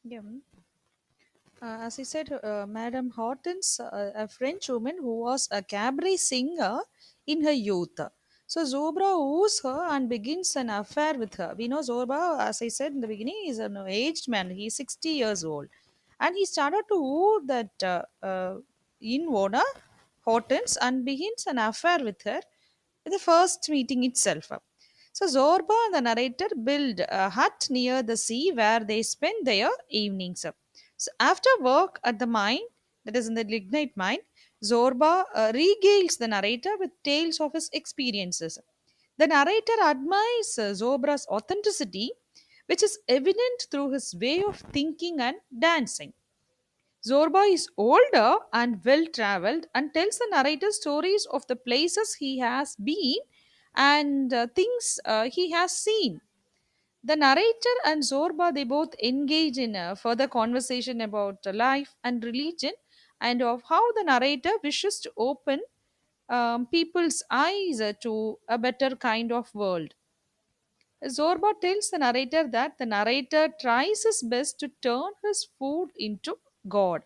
Yeah. As I said, Madame Hortense, a French woman who was a cabaret singer in her youth. So Zobra woos her and begins an affair with her. We know Zobra, as I said in the beginning, is an aged man. He's 60 years old. And he started to woo that in owner, Hortense, and begins an affair with her in the first meeting itself. So Zorba and the narrator build a hut near the sea where they spend their evenings. So after work at the mine, that is in the lignite mine, Zorba regales the narrator with tales of his experiences. The narrator admires Zobra's authenticity, which is evident through his way of thinking and dancing. Zorba is older and well traveled and tells the narrator stories of the places he has been and things he has seen. The narrator and Zorba they both engage in a further conversation about life and religion and of how the narrator wishes to open people's eyes to a better kind of world. Zorba tells the narrator that the narrator tries his best to turn his food into God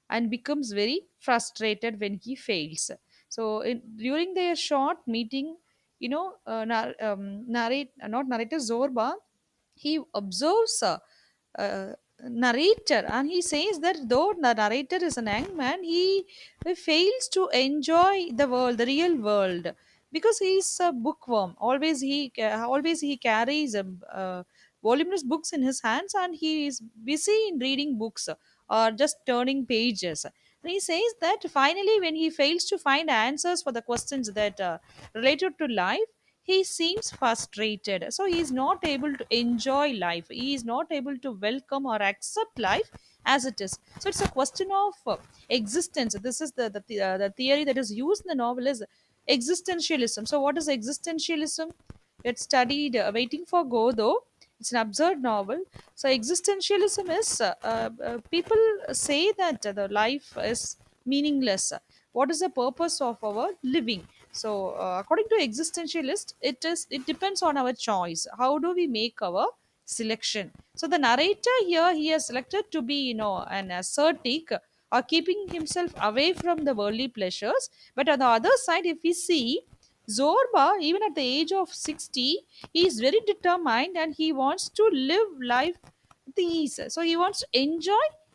and becomes very frustrated when he fails. So, during their short meeting, not narrator Zorba, he observes a narrator and he says that though the narrator is an young man, he fails to enjoy the world, the real world, because he's a bookworm. Always he carries voluminous books in his hands and he is busy in reading books or just turning pages. And he says that finally, when he fails to find answers for the questions that related to life, he seems frustrated. So he is not able to enjoy life. He is not able to welcome or accept life as it is. So it's a question of existence. This is the theory that is used in the novel is existentialism. So what is existentialism? It's studied Waiting for Godot. It's an absurd novel. So existentialism is people say that the life is meaningless. What is the purpose of our living? So according to existentialist, it depends on our choice. How do we make our selection? So the narrator here, he has selected to be an ascetic or keeping himself away from the worldly pleasures. But on the other side, if we see Zorba, even at the age of 60, he is very determined and he wants to live life with ease. So he wants to enjoy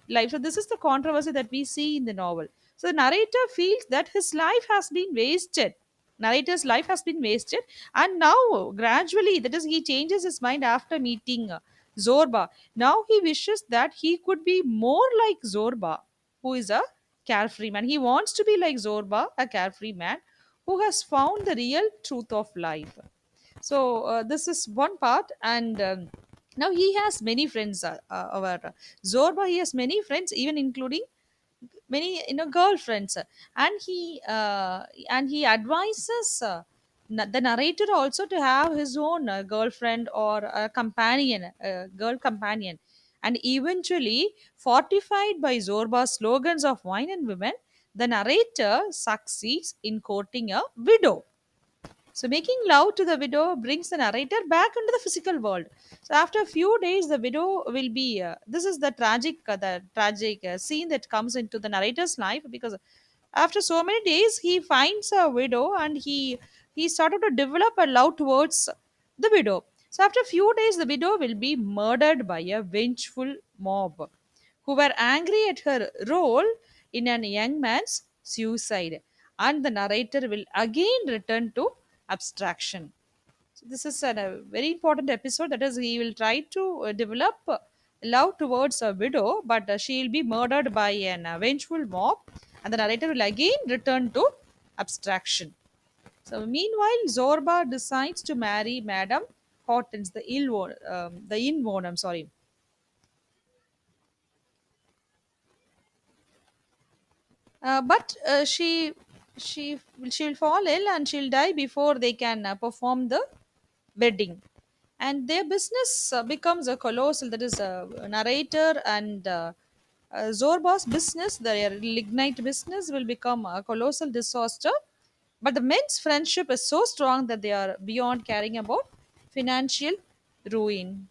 life. So this is the controversy that we see in the novel. So the narrator feels that his life has been wasted. Narrator's life has been wasted, and now gradually, that is, he changes his mind after meeting Zorba. Now he wishes that he could be more like Zorba, who is a carefree man. He wants to be like Zorba, a carefree man who has found the real truth of life. So this is one part, and now he has many friends. Our Zorba, he has many friends, even including many girlfriends, and he advises the narrator also to have his own girlfriend or a companion, a girl companion. And eventually, fortified by Zorba's slogans of wine and women, the narrator succeeds in courting a widow. So, making love to the widow brings the narrator back into the physical world. So, after a few days, the widow will be. This is the tragic scene that comes into the narrator's life, because after so many days, he finds a widow and he started to develop a love towards the widow. So, after a few days, the widow will be murdered by a vengeful mob who were angry at her role in a young man's suicide. And the narrator will again return to abstraction. So this is a very important episode. That is, he will try to develop love towards a widow, but she will be murdered by an vengeful mob, and the narrator will again return to abstraction. So, meanwhile, Zorba decides to marry Madame Hortense, the inn owner. I'm sorry. But she will fall ill and she'll die before they can perform the wedding. And their business becomes a colossal. That is a narrator and Zorba's business, their lignite business, will become a colossal disaster. But the men's friendship is so strong that they are beyond caring about financial ruin.